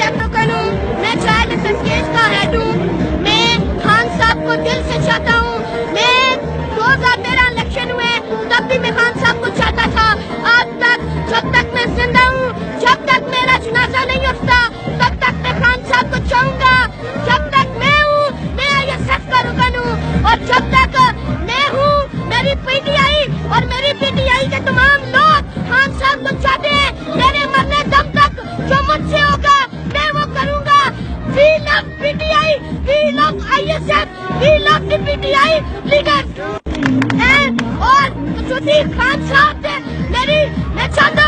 मैं child association का head हूँ। मैं खान साहब को दिल से चाहता हूँ। मैं 2013 इलेक्शन हुए तब भी मैं खान साहब को चाहता था। आज तक जब तक मैं जिंदा हूँ, जब तक मेरा जनाजा नहीं उठता, तब तक मैं खान साहब को चाहूंगा। जब तक मैं हूँ, मैं ISF का रुकन हूँ, और जब तक मैं हूँ, मेरी PTI और मेरी PTI के तमाम लोग खान साहब को चाहते हैं। मेरे मरने दम तक जो मुझसे होगा मैं वो करूंगा। We love PTI, we love ISF, we love the PTI leaders। और खान साहब से मैं चाहता